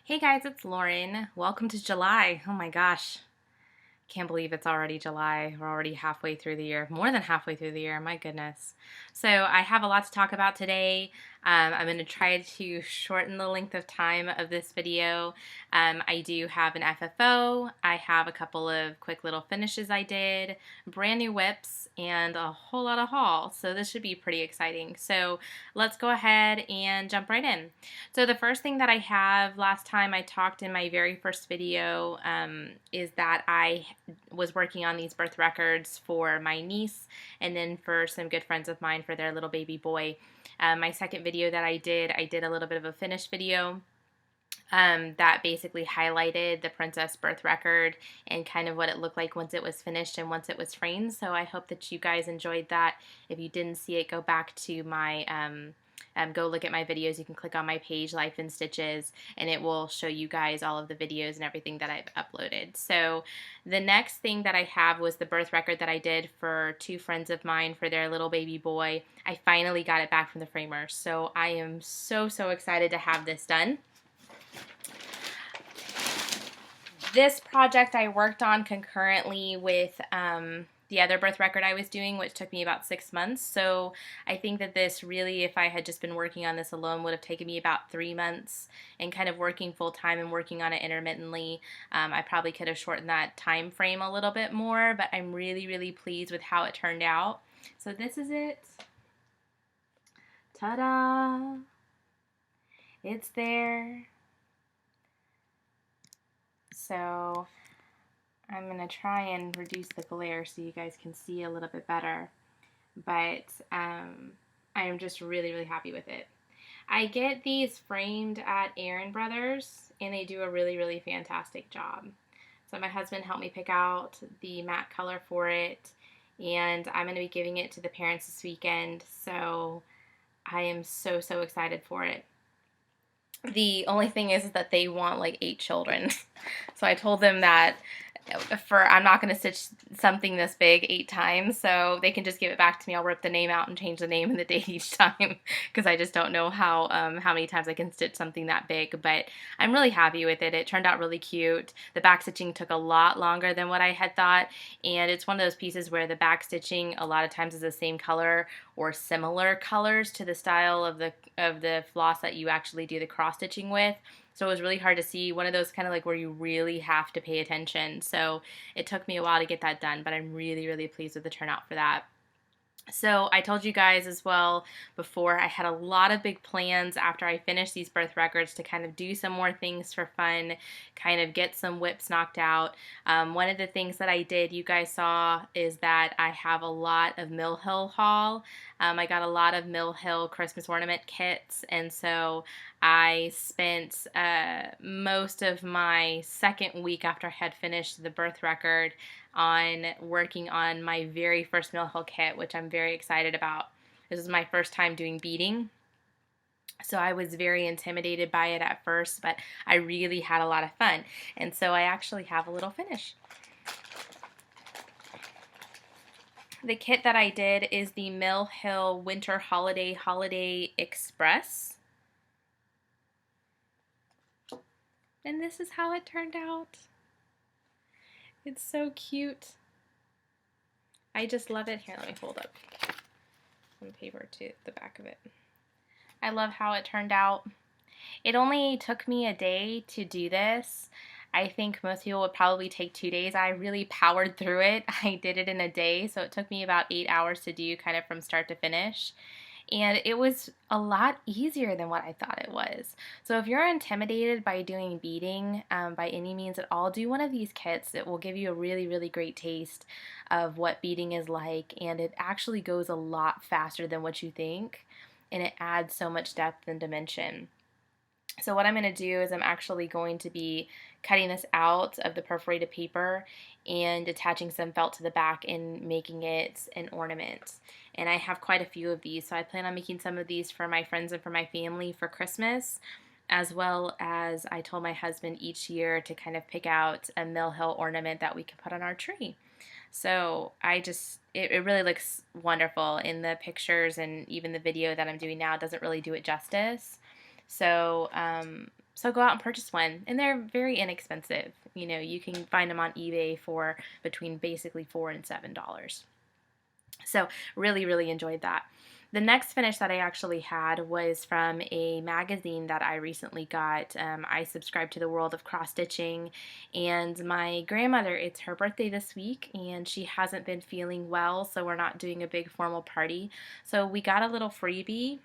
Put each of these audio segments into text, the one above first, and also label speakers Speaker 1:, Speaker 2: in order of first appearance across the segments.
Speaker 1: Hey guys, it's Lauren. Welcome to July. Oh my gosh. Can't believe it's already July. We're already halfway through the year, more than halfway through the year. My goodness. So, I have a lot to talk about today. I'm going to try to shorten the length of time of this video. I do have an FFO. I have a couple of quick little finishes I did, brand new whips, and a whole lot of haul. So, this should be pretty exciting. So, let's go ahead and jump right in. So, the first thing that I have, last time I talked in my very first video, is that I was working on these birth records for my niece and then for some good friends of mine for their little baby boy. My second video that I did a little bit of a finished video that basically highlighted the princess birth record and kind of what it looked like once it was finished and once it was framed. So I hope that you guys enjoyed that. If you didn't see it, go back to my go look at my videos. You can click on my page, Life in Stitches, and it will show you guys all of the videos and everything that I've uploaded. So the next thing that I have was the birth record that I did for two friends of mine for their little baby boy. I finally got it back from the framer, so I am so excited to have this done. This project I worked on concurrently with the other birth record I was doing, which took me about 6 months. So I think that this really, if I had just been working on this alone, would have taken me about 3 months, and kind of working full time and working on it intermittently. I probably could have shortened that time frame a little bit more, but I'm really pleased with how it turned out. So this is it. Ta-da! It's there. So I'm going to try and reduce the glare so you guys can see a little bit better, but I am just really happy with it. I get these framed at Aaron Brothers, and they do a really fantastic job. So my husband helped me pick out the matte color for it, and I'm going to be giving it to the parents this weekend, so I am so excited for it. The only thing is that they want like 8 children. So I told them that I'm not going to stitch something this big 8 times, so they can just give it back to me. I'll rip the name out and change the name and the date each time, because I just don't know how many times I can stitch something that big. But I'm really happy with it. It turned out really cute. The back stitching took a lot longer than what I had thought, and it's one of those pieces where the back stitching a lot of times is the same color or similar colors to the style of the floss that you actually do the cross stitching with. So it was really hard to see, one of those kind of like where you really have to pay attention. So it took me a while to get that done, but I'm really pleased with the turnout for that. So I told you guys as well before, I had a lot of big plans after I finished these birth records to kind of do some more things for fun, kind of get some whips knocked out. One of the things that I did, you guys saw, is that I have a lot of Mill Hill haul. I got a lot of Mill Hill Christmas ornament kits, and so I spent most of my second week after I had finished the birth record on working on my very first Mill Hill kit, which I'm very excited about. This is my first time doing beading, so I was very intimidated by it at first, but I really had a lot of fun, and so I actually have a little finish. The kit that I did is the Mill Hill Winter Holiday Express, and this is how it turned out. It's so cute. I just love it. Here, let me hold up some paper to the back of it. I love how it turned out. It only took me a day to do this. I think most people would probably take 2 days. I really powered through it. I did it in a day, so it took me about 8 hours to do, kind of from start to finish. And it was a lot easier than what I thought it was. So if you're intimidated by doing beading by any means at all, do one of these kits. It will give you a really great taste of what beading is like, and it actually goes a lot faster than what you think, and it adds so much depth and dimension. So what I'm going to do is I'm actually going to be cutting this out of the perforated paper and attaching some felt to the back and making it an ornament. And I have quite a few of these, so I plan on making some of these for my friends and for my family for Christmas, as well as I told my husband each year to kind of pick out a Mill Hill ornament that we can put on our tree. So it really looks wonderful in the pictures, and even the video that I'm doing now doesn't really do it justice. So, so go out and purchase one, and they're very inexpensive. You know, you can find them on eBay for between basically $4 and $7. So really, really enjoyed that. The next finish that I actually had was from a magazine that I recently got. I subscribe to the World of Cross Stitching, and my grandmother, it's her birthday this week, and she hasn't been feeling well, so we're not doing a big formal party. So we got a little freebie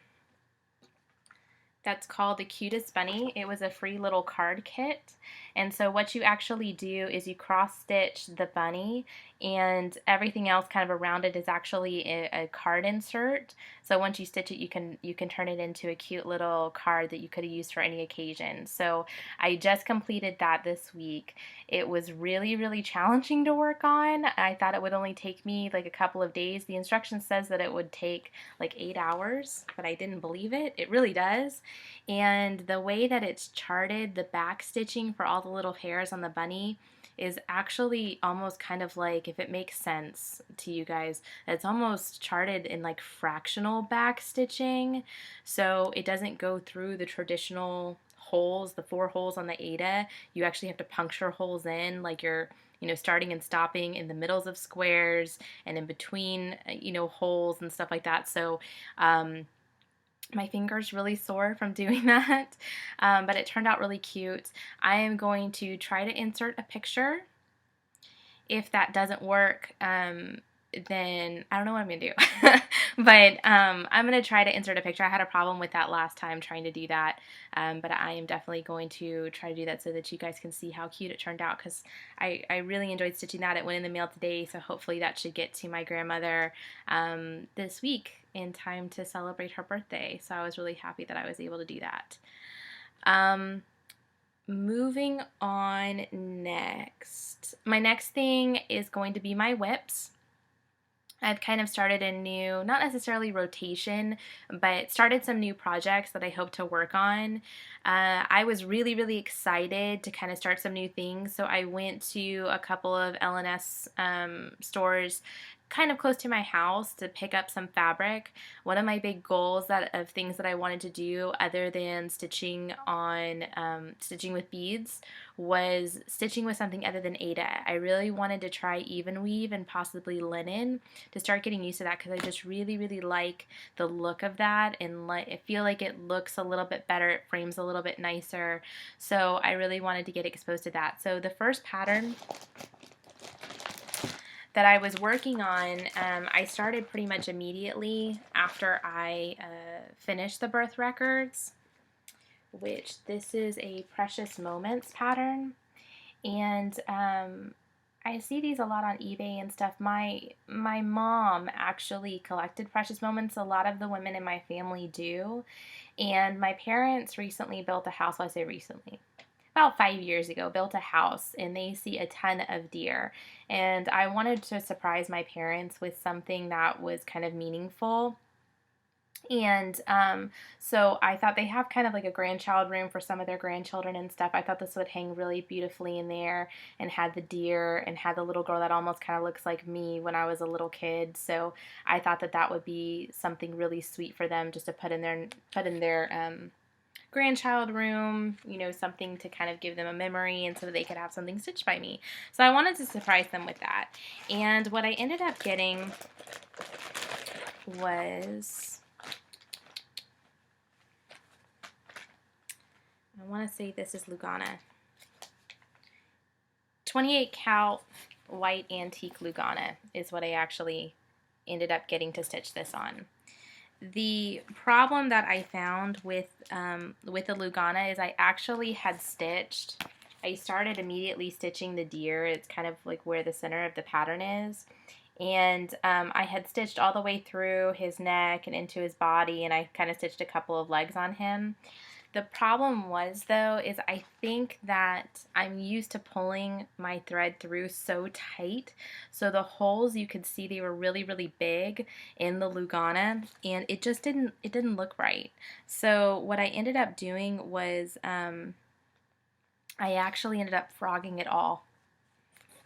Speaker 1: that's called the Cutest Bunny. It was a free little card kit. And so what you actually do is you cross stitch the bunny, and everything else kind of around it is actually a card insert. So once you stitch it, you can turn it into a cute little card that you could have used for any occasion. So I just completed that this week. It was really, really challenging to work on. I thought it would only take me like a couple of days. The instruction says that it would take like 8 hours, but I didn't believe it. It really does. And the way that it's charted, the back stitching for all the little hairs on the bunny is actually almost kind of like, if it makes sense to you guys, it's almost charted in like fractional back stitching. So it doesn't go through the traditional holes, the 4 holes on the Ada. You actually have to puncture holes in, like you're, you know, starting and stopping in the middles of squares and in between, you know, holes and stuff like that. So, my finger's really sore from doing that, but it turned out really cute. I am going to try to insert a picture. If that doesn't work, then I don't know what I'm going to do. But I'm going to try to insert a picture. I had a problem with that last time trying to do that, but I am definitely going to try to do that so that you guys can see how cute it turned out, because I really enjoyed stitching that. It went in the mail today, so hopefully that should get to my grandmother this week in time to celebrate her birthday. So I was really happy that I was able to do that. Moving on next. My next thing is going to be my whips. I've kind of started a new, not necessarily rotation, but started some new projects that I hope to work on. I was really, really excited to kind of start some new things, so I went to a couple of L&S stores kind of close to my house to pick up some fabric. One of my big goals of things that I wanted to do other than stitching with beads was stitching with something other than Ada. I really wanted to try even weave and possibly linen to start getting used to that, because I just really, really like the look of that, and I feel like it looks a little bit better, it frames a little bit nicer, so I really wanted to get exposed to that. So the first pattern that I was working on, I started pretty much immediately after I finished the birth records, which this is a Precious Moments pattern, and I see these a lot on eBay and stuff. My mom actually collected Precious Moments. A lot of the women in my family do, and my parents recently built a house. Well, I say recently, about 5 years ago, built a house, and they see a ton of deer. And I wanted to surprise my parents with something that was kind of meaningful. And so I thought they have kind of like a grandchild room for some of their grandchildren and stuff. I thought this would hang really beautifully in there, and had the deer and had the little girl that almost kind of looks like me when I was a little kid. So I thought that that would be something really sweet for them just to put in their grandchild room, you know, something to kind of give them a memory, and so that they could have something stitched by me. So I wanted to surprise them with that. And what I ended up getting was, I want to say this is Lugana. 28 count white antique Lugana is what I actually ended up getting to stitch this on. The problem that I found with the Lugana is I actually had stitched, I started immediately stitching the deer. It's kind of like where the center of the pattern is. And I had stitched all the way through his neck and into his body, and I kind of stitched a couple of legs on him. The problem was, though, is I think that I'm used to pulling my thread through so tight, so the holes, you could see they were really, really big in the Lugana, and it just didn't look right. So what I ended up doing was I actually ended up frogging it all.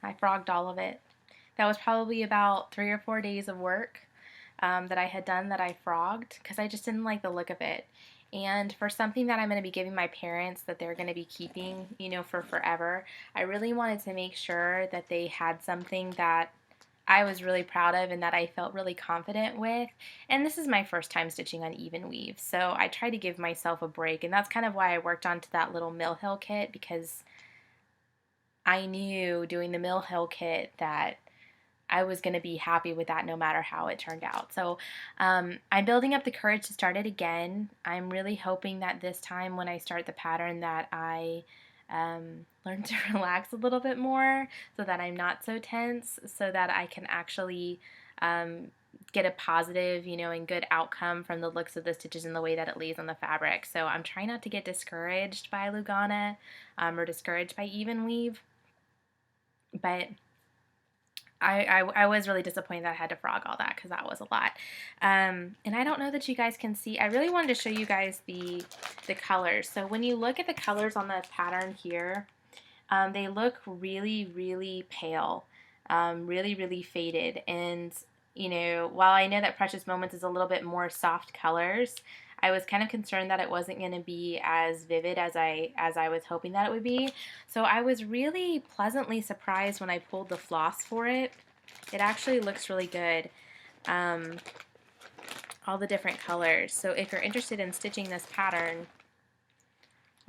Speaker 1: I frogged all of it. That was probably about 3 or 4 days of work that I had done that I frogged, because I just didn't like the look of it. And for something that I'm going to be giving my parents that they're going to be keeping, you know, for forever, I really wanted to make sure that they had something that I was really proud of and that I felt really confident with. And this is my first time stitching on even weave, so I tried to give myself a break, and that's kind of why I worked onto that little Mill Hill kit, because I knew doing the Mill Hill kit that I was going to be happy with that no matter how it turned out. So I'm building up the courage to start it again. I'm really hoping that this time when I start the pattern that I learn to relax a little bit more so that I'm not so tense, so that I can actually get a positive, you know, and good outcome from the looks of the stitches and the way that it lays on the fabric. So I'm trying not to get discouraged by Lugana or discouraged by even weave, but I was really disappointed that I had to frog all that, because that was a lot. And I don't know that you guys can see. I really wanted to show you guys the colors. So when you look at the colors on the pattern here, they look really, really pale, really, really faded. And, you know, while I know that Precious Moments is a little bit more soft colors, I was kind of concerned that it wasn't going to be as vivid as I was hoping that it would be. So I was really pleasantly surprised when I pulled the floss for it. It actually looks really good. All the different colors. So if you're interested in stitching this pattern,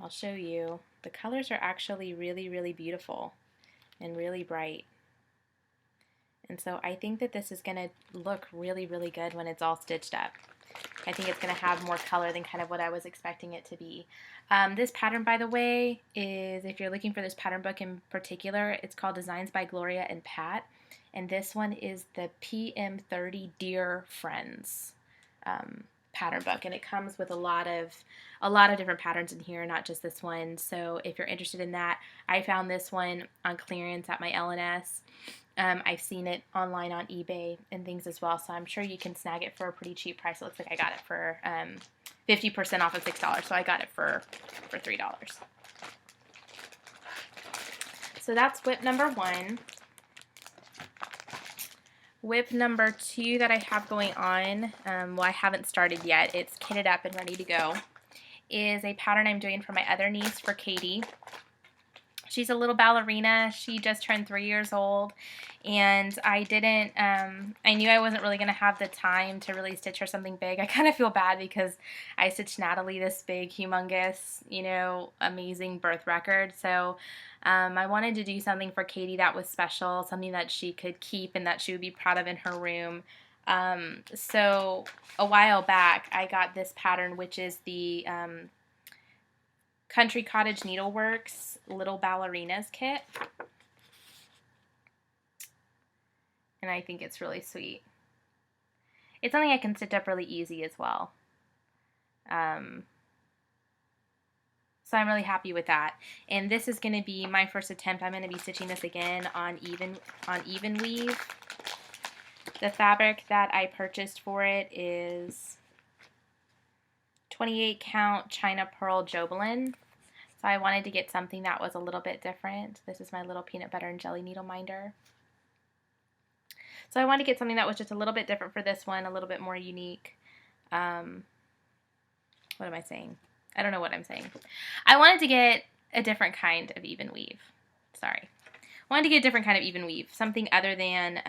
Speaker 1: I'll show you. The colors are actually really, really beautiful and really bright. And so I think that this is going to look really, really good when it's all stitched up. I think it's going to have more color than kind of what I was expecting it to be. This pattern, by the way, is, if you're looking for this pattern book in particular, it's called Designs by Gloria and Pat. And this one is the PM30 Dear Friends pattern book, and it comes with a lot of different patterns in here, not just this one. So if you're interested in that, I found this one on clearance at my L&S. I've seen it online on eBay and things as well, so I'm sure you can snag it for a pretty cheap price. It looks like I got it for 50% off of $6, so I got it for $3. So that's whip number 1. Whip number 2 that I have going on, well, I haven't started yet, it's kitted up and ready to go, is a pattern I'm doing for my other niece, for Katie. She's a little ballerina. She just turned 3 years old, and I knew I wasn't really going to have the time to really stitch her something big. I kind of feel bad because I stitched Natalie this big, humongous, you know, amazing birth record. So I wanted to do something for Katie that was special, something that she could keep and that she would be proud of in her room. So a while back, I got this pattern, which is the Country Cottage Needleworks Little Ballerinas kit. And I think it's really sweet. It's something I can stitch up really easy as well. So I'm really happy with that. And this is going to be my first attempt. I'm going to be stitching this again on even weave. The fabric that I purchased for it is 28 count China Pearl Jobelin. So I wanted to get something that was a little bit different. This is my little peanut butter and jelly needle minder. So I wanted to get something that was just a little bit different for this one, a little bit more unique. What am I saying? I don't know what I'm saying. I wanted to get a different kind of even weave. Sorry. I wanted to get a different kind of even weave, something other than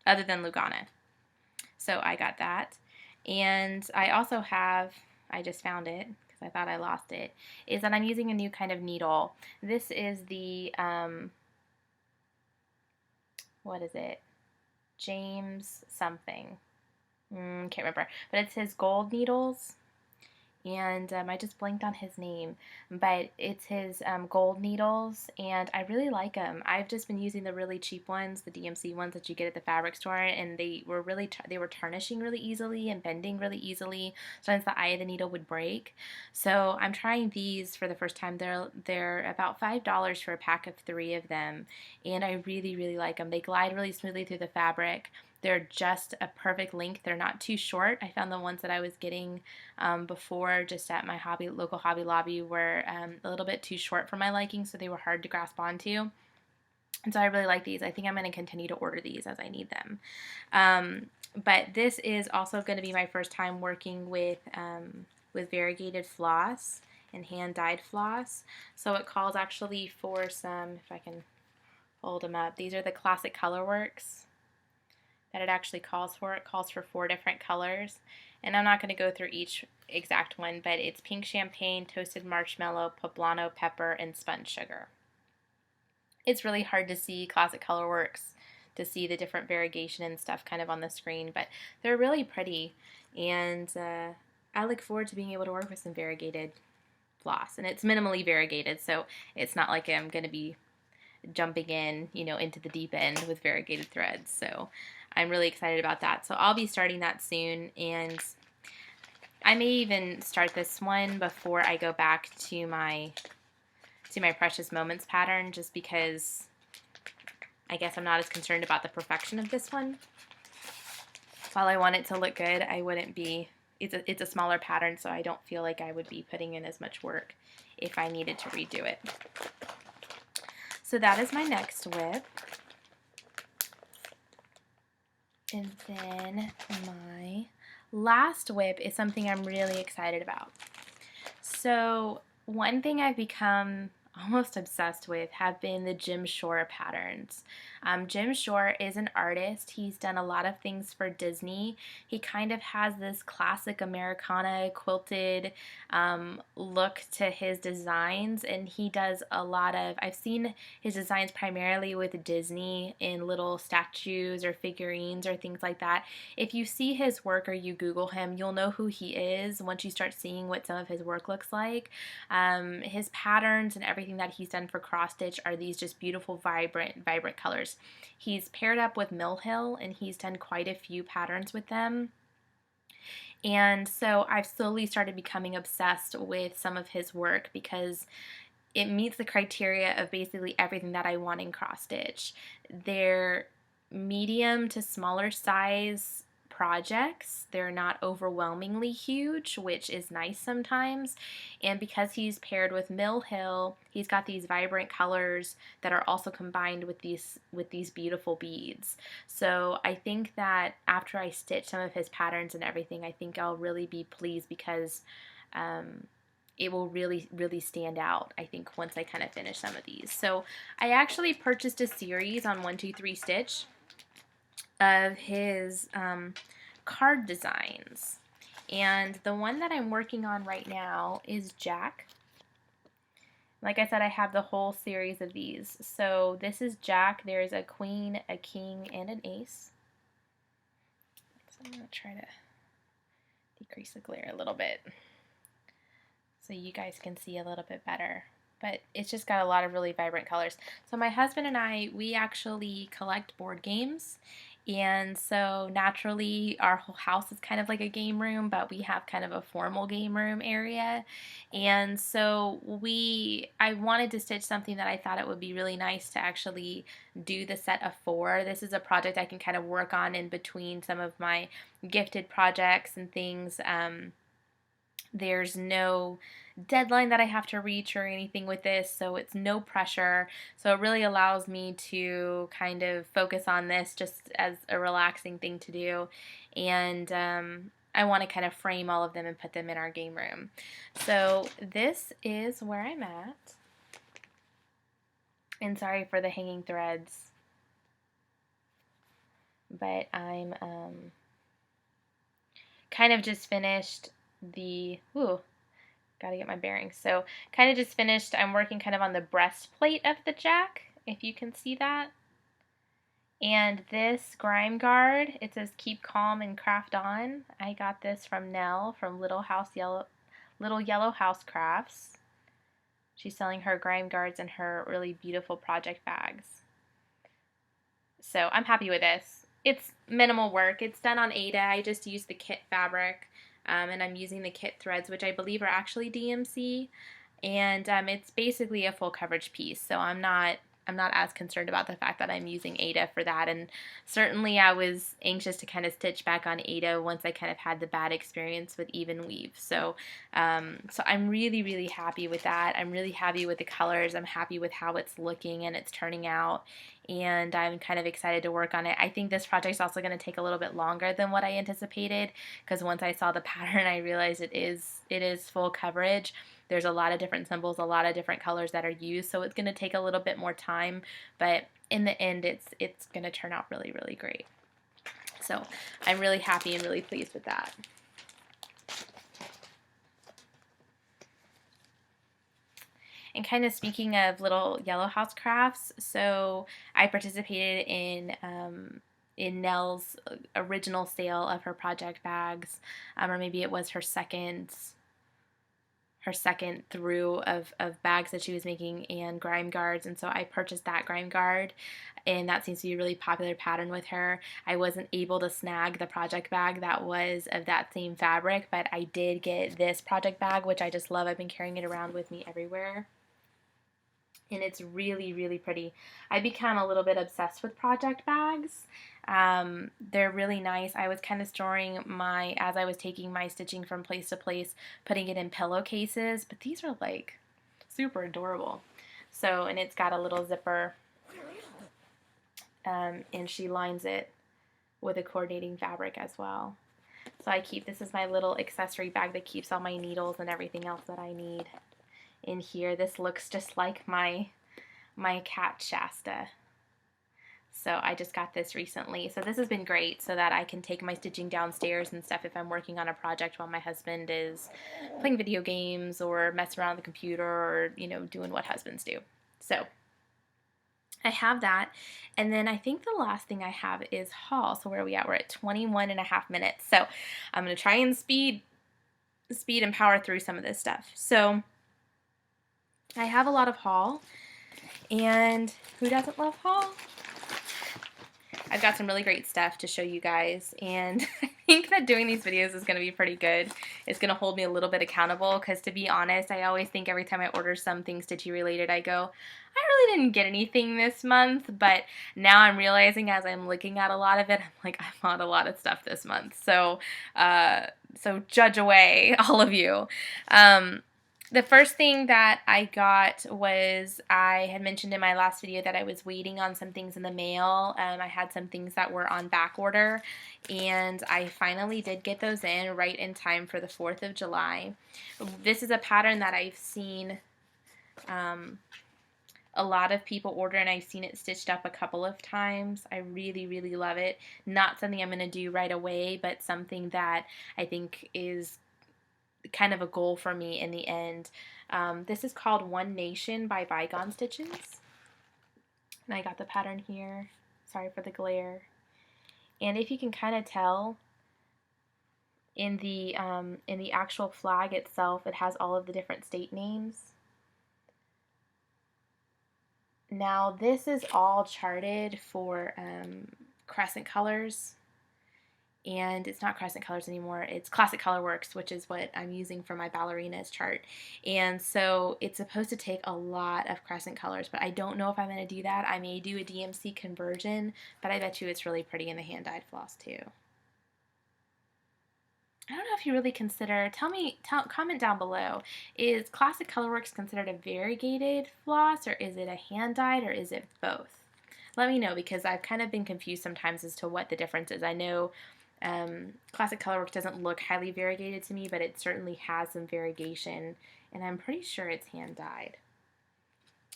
Speaker 1: Lugana. So I got that. And I also have, I just found it because I thought I lost it, is that I'm using a new kind of needle. This is the, what is it? James something. Can't remember. But it's his gold needles. And I just blanked on his name, but it's his gold needles, and I really like them. I've just been using the really cheap ones, the DMC ones that you get at the fabric store, and they were tarnishing really easily and bending really easily. Sometimes the eye of the needle would break. So I'm trying these for the first time. They're about $5 for a pack of 3 of them, and I really, really like them. They glide really smoothly through the fabric. They're just a perfect length. They're not too short. I found the ones that I was getting before just at my local Hobby Lobby were a little bit too short for my liking, so they were hard to grasp onto. And so I really like these. I think I'm going to continue to order these as I need them. But this is also going to be my first time working with with variegated floss and hand-dyed floss. So it calls actually for some, if I can hold them up, these are the classic colorworks that it actually calls for. It calls for 4 different colors. And I'm not going to go through each exact one, but it's pink champagne, toasted marshmallow, poblano pepper, and spun sugar. It's really hard to see classic colorworks, to see the different variegation and stuff kind of on the screen, but they're really pretty. And I look forward to being able to work with some variegated floss. And it's minimally variegated, so it's not like I'm going to be jumping in, into the deep end with variegated threads. So I'm really excited about that. So I'll be starting that soon, and I may even start this one before I go back to my Precious Moments pattern, just because I guess I'm not as concerned about the perfection of this one. While I want it to look good, I wouldn't be, it's a smaller pattern, so I don't feel like I would be putting in as much work if I needed to redo it. So that is my next whip. And then my last whip is something I'm really excited about. So one thing I've become almost obsessed with have been the Jim Shore patterns. Jim Shore is an artist. He's done a lot of things for Disney. He kind of has this classic Americana quilted look to his designs, and he does a lot of, I've seen his designs primarily with Disney in little statues or figurines or things like that. If you see his work or you Google him, you'll know who he is once you start seeing what some of his work looks like. His patterns and everything that he's done for cross stitch are these just beautiful, vibrant colors. He's paired up with Mill Hill, and he's done quite a few patterns with them. And so I've slowly started becoming obsessed with some of his work because it meets the criteria of basically everything that I want in cross stitch. They're medium to smaller size projects. They're not overwhelmingly huge, which is nice sometimes. And because he's paired with Mill Hill, he's got these vibrant colors that are also combined with these beautiful beads. So I think that after I stitch some of his patterns and everything, I think I'll really be pleased because it will really, really stand out, I think, once I kind of finish some of these. So I actually purchased a series on 123 Stitch of his card designs. And the one that I'm working on right now is Jack. Like I said, I have the whole series of these. So this is Jack. There's a queen, a king, and an ace. So I'm going to try to decrease the glare a little bit so you guys can see a little bit better. But it's just got a lot of really vibrant colors. So my husband and I, we actually collect board games. And so naturally our whole house is kind of like a game room, but we have kind of a formal game room area. And so I wanted to stitch something that I thought it would be really nice to actually do the set of 4. This is a project I can kind of work on in between some of my gifted projects and things. There's no deadline that I have to reach or anything with this, so it's no pressure. So it really allows me to kind of focus on this just as a relaxing thing to do. And I want to kind of frame all of them and put them in our game room. So this is where I'm at. And sorry for the hanging threads, but I'm kind of just finished gotta get my bearings. So kind of just finished, I'm working kind of on the breastplate of the Jack, if you can see that. And this grime guard, it says keep calm and craft on. I got this from Nell from Little Yellow House Crafts. She's selling her grime guards and her really beautiful project bags. So I'm happy with this. It's minimal work. It's done on Ada. I just used the kit fabric. And I'm using the kit threads, which I believe are actually DMC, and it's basically a full coverage piece, so I'm not not as concerned about the fact that I'm using Aida for that. And certainly I was anxious to kind of stitch back on Aida once I kind of had the bad experience with even weave. So so I'm really, really happy with that. I'm really happy with the colors. I'm happy with how it's looking and it's turning out, and I'm kind of excited to work on it. I think this project is also going to take a little bit longer than what I anticipated, because once I saw the pattern, I realized it is full coverage. There's a lot of different symbols, a lot of different colors that are used, so it's going to take a little bit more time, but in the end, it's going to turn out really, really great. So I'm really happy and really pleased with that. And kind of speaking of little Yellow House crafts, so I participated in Nell's original sale of her project bags, or maybe it was her second through of bags that she was making and grime guards, and so I purchased that grime guard, and that seems to be a really popular pattern with her. I wasn't able to snag the project bag that was of that same fabric, but I did get this project bag, which I just love. I've been carrying it around with me everywhere, and it's really, really pretty. I become a little bit obsessed with project bags. They're really nice. I was kind of storing as I was taking my stitching from place to place, putting it in pillowcases, but these are like super adorable. So, and it's got a little zipper, and she lines it with a coordinating fabric as well. So I keep, this is my little accessory bag that keeps all my needles and everything else that I need in here. This looks just like my cat Shasta. So I just got this recently. So this has been great so that I can take my stitching downstairs and stuff if I'm working on a project while my husband is playing video games or messing around on the computer, or, you know, doing what husbands do. So I have that. And then I think the last thing I have is haul. So where are we at? We're at 21.5 minutes. So I'm going to try and speed and power through some of this stuff. So I have a lot of haul, and who doesn't love haul? I've got some really great stuff to show you guys, and I think that doing these videos is going to be pretty good. It's going to hold me a little bit accountable, because to be honest, I always think every time I order something stitchy related, I go, I really didn't get anything this month, but now I'm realizing as I'm looking at a lot of it, I'm like, I bought a lot of stuff this month. So, so judge away, all of you. The first thing that I got was, I had mentioned in my last video that I was waiting on some things in the mail. I had some things that were on back order, and I finally did get those in right in time for the 4th of July. This is a pattern that I've seen a lot of people order, and I've seen it stitched up a couple of times. I really, really love it. Not something I'm going to do right away, but something that I think is kind of a goal for me in the end. This is called One Nation by Bygone Stitches, and I got the pattern here. Sorry for the glare. And if you can kind of tell, in the actual flag itself, it has all of the different state names. Now this is all charted for Crescent Colors. And it's not Crescent Colors anymore, it's Classic Colorworks, which is what I'm using for my ballerinas chart. And so it's supposed to take a lot of Crescent Colors, but I don't know if I'm going to do that. I may do a DMC conversion, but I bet you it's really pretty in the hand-dyed floss too. I don't know if you really consider, comment down below, is Classic Colorworks considered a variegated floss, or is it a hand-dyed, or is it both? Let me know, because I've kind of been confused sometimes as to what the difference is. I know Classic Colorworks doesn't look highly variegated to me, but it certainly has some variegation, and I'm pretty sure it's hand-dyed.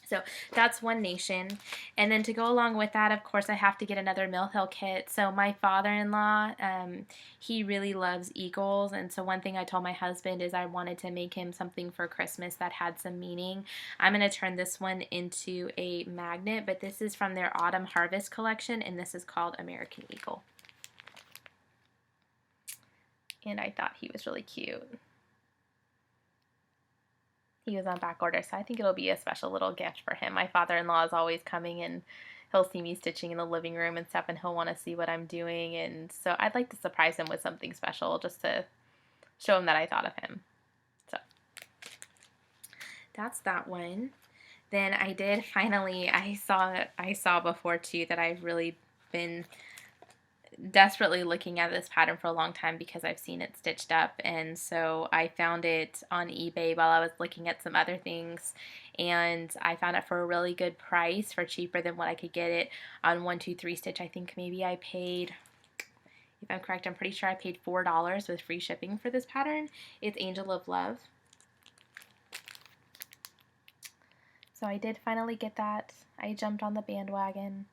Speaker 1: So that's One Nation. And then to go along with that, of course, I have to get another Mill Hill kit. So my father-in-law, he really loves eagles, and so one thing I told my husband is I wanted to make him something for Christmas that had some meaning. I'm going to turn this one into a magnet, but this is from their Autumn Harvest collection, and this is called American Eagle. And I thought he was really cute. He was on back order, so I think it'll be a special little gift for him. My father-in-law is always coming, and he'll see me stitching in the living room and stuff, and he'll want to see what I'm doing, and so I'd like to surprise him with something special just to show him that I thought of him. So that's that one. Then I did finally, I saw before too that I've really been desperately looking at this pattern for a long time because I've seen it stitched up, and so I found it on eBay while I was looking at some other things, and I found it for a really good price, for cheaper than what I could get it on 123 Stitch. I think maybe I paid, if I'm correct, I'm pretty sure I paid $4 with free shipping for this pattern. It's Angel of Love. So I did finally get that. I jumped on the bandwagon.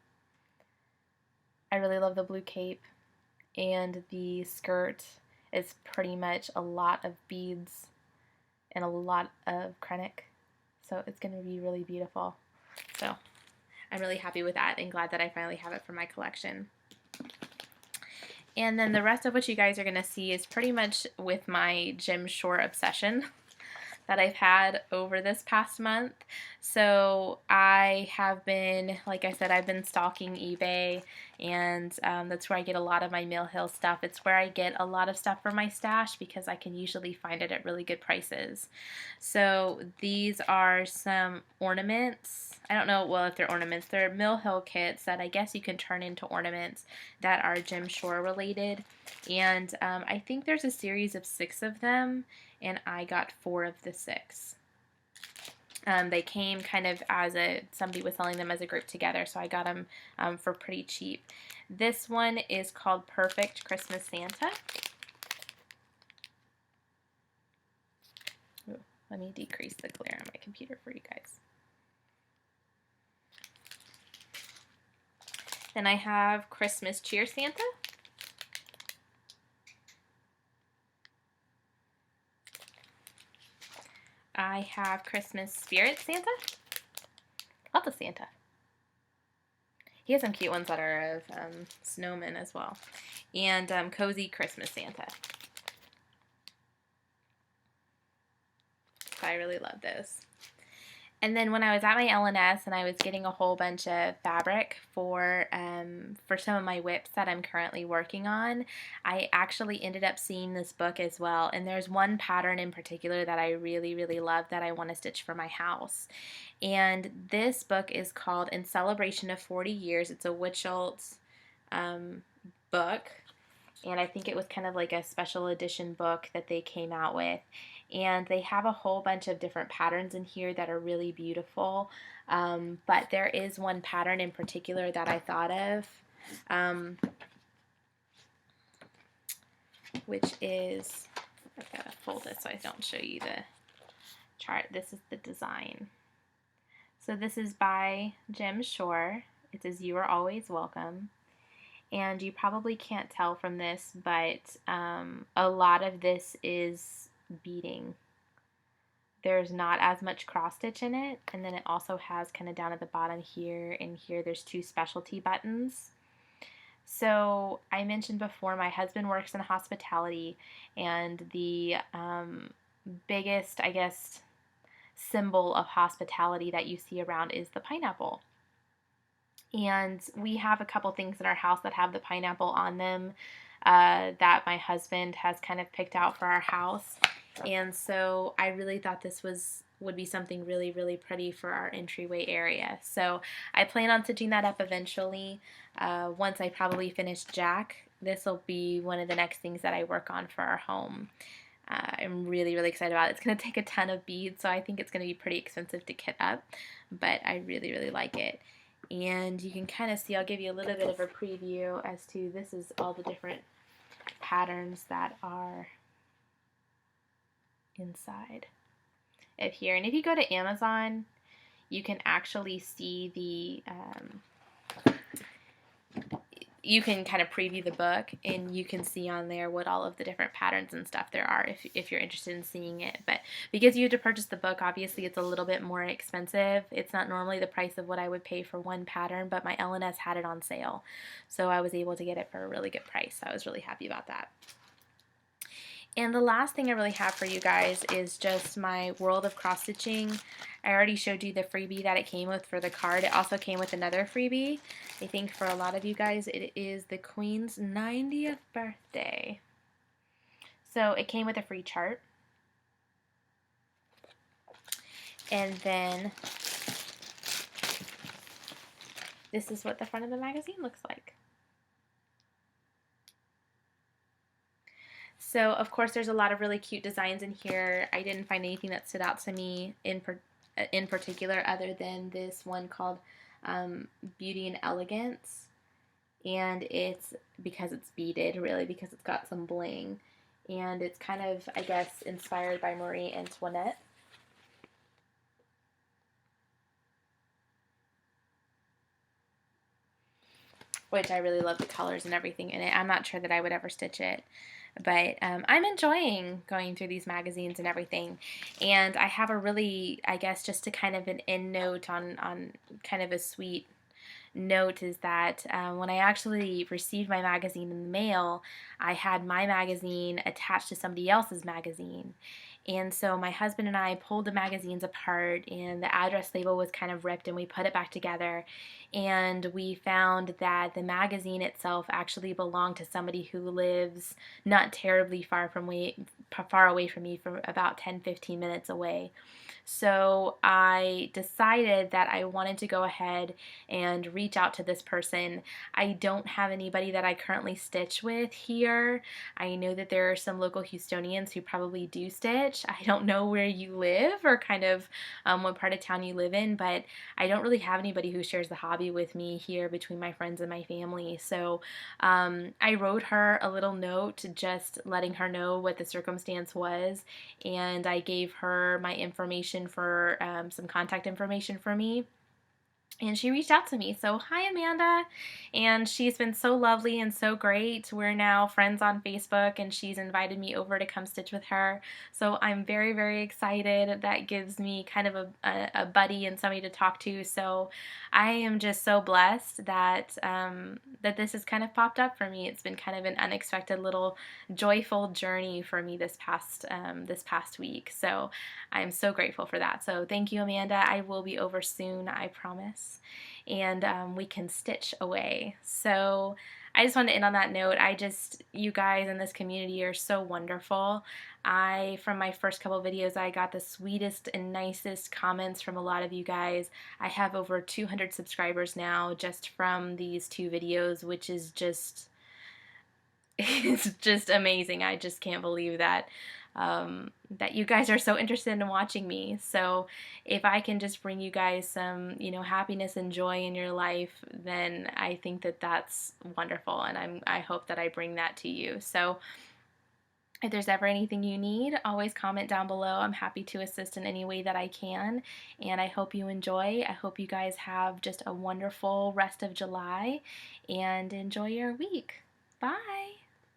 Speaker 1: I really love the blue cape, and the skirt is pretty much a lot of beads and a lot of krennic, so it's going to be really beautiful. So I'm really happy with that and glad that I finally have it for my collection. And then the rest of what you guys are going to see is pretty much with my Gem Shore obsession that I've had over this past month. So I have been, like I said, I've been stalking eBay, and that's where I get a lot of my Mill Hill stuff. It's where I get a lot of stuff for my stash because I can usually find it at really good prices. So these are some ornaments. I don't know, well, if they're ornaments. They're Mill Hill kits that I guess you can turn into ornaments that are Gem Shore related. And I think there's a series of 6 of them, and I got 4 of the 6. They came kind of as somebody was selling them as a group together, so I got them for pretty cheap. This one is called Perfect Christmas Santa. Ooh, let me decrease the glare on my computer for you guys. Then I have Christmas Cheer Santa. I have Christmas Spirit Santa. Love the Santa. He has some cute ones that are of snowmen as well. And Cozy Christmas Santa. So I really love those. And then when I was at my L&S and I was getting a whole bunch of fabric for some of my whips that I'm currently working on, I actually ended up seeing this book as well. And there's one pattern in particular that I really, really love that I want to stitch for my house. And this book is called In Celebration of 40 Years. It's a Witchelt book. And I think it was kind of like a special edition book that they came out with. And they have a whole bunch of different patterns in here that are really beautiful. But there is one pattern in particular that I thought of, which is, I've got to fold this so I don't show you the chart. This is the design. So this is by Gem Shore. It says, "You are always welcome." And you probably can't tell from this, but a lot of this is beading. There's not as much cross stitch in it, and then it also has kind of down at the bottom here and here there's 2 specialty buttons. So I mentioned before, my husband works in hospitality, and the biggest, I guess, symbol of hospitality that you see around is the pineapple. And we have a couple things in our house that have the pineapple on them that my husband has kind of picked out for our house. And so I really thought this would be something really, really pretty for our entryway area. So I plan on stitching that up eventually. Once I probably finish Jack, this will be one of the next things that I work on for our home. I'm really, really excited about it. It's going to take a ton of beads, so I think it's going to be pretty expensive to kit up, but I really, really like it. And you can kind of see, I'll give you a little bit of a preview as to, this is all the different patterns that are inside of here. And if you go to Amazon, you can actually see you can kind of preview the book, and you can see on there what all of the different patterns and stuff there are if you're interested in seeing it. But because you have to purchase the book, obviously it's a little bit more expensive. It's not normally the price of what I would pay for one pattern, but my L&S had it on sale, so I was able to get it for a really good price. So I was really happy about that. And the last thing I really have for you guys is just my World of Cross Stitching. I already showed you the freebie that it came with for the card. It also came with another freebie. I think for a lot of you guys it is the Queen's 90th birthday. So it came with a free chart. And then this is what the front of the magazine looks like. So, of course, there's a lot of really cute designs in here. I didn't find anything that stood out to me in particular other than this one called Beauty and Elegance. And it's because it's beaded, really, because it's got some bling. And it's kind of, I guess, inspired by Marie Antoinette. Which I really love the colors and everything in it. I'm not sure that I would ever stitch it. But I'm enjoying going through these magazines and everything. And I have a really, I guess, just to kind of an end note on kind of a sweet note is that when I actually received my magazine in the mail, I had my magazine attached to somebody else's magazine. And so my husband and I pulled the magazines apart, and the address label was kind of ripped, and we put it back together. And we found that the magazine itself actually belonged to somebody who lives not terribly far away from me, from about 10-15 minutes away. So I decided that I wanted to go ahead and reach out to this person. I don't have anybody that I currently stitch with here. I know that there are some local Houstonians who probably do stitch. I don't know where you live or kind of what part of town you live in, but I don't really have anybody who shares the hobby with me here between my friends and my family. So I wrote her a little note just letting her know what the circumstance was, and I gave her my information for some contact information for me. And she reached out to me. So, hi, Amanda. And she's been so lovely and so great. We're now friends on Facebook, and she's invited me over to come stitch with her. So, I'm very, very excited. That gives me kind of a buddy and somebody to talk to. So, I am just so blessed that that this has kind of popped up for me. It's been kind of an unexpected little joyful journey for me this past week. So, I'm so grateful for that. So, thank you, Amanda. I will be over soon, I promise. And we can stitch away. So I just wanted to end on that note. You guys in this community are so wonderful. From my first couple videos, I got the sweetest and nicest comments from a lot of you guys. I have over 200 subscribers now just from these 2 videos, which is just, it's just amazing. I just can't believe that. That you guys are so interested in watching me. So if I can just bring you guys some, happiness and joy in your life, then I think that that's wonderful, and I hope that I bring that to you. So if there's ever anything you need, always comment down below. I'm happy to assist in any way that I can, and I hope you enjoy. I hope you guys have just a wonderful rest of July, and enjoy your week. Bye!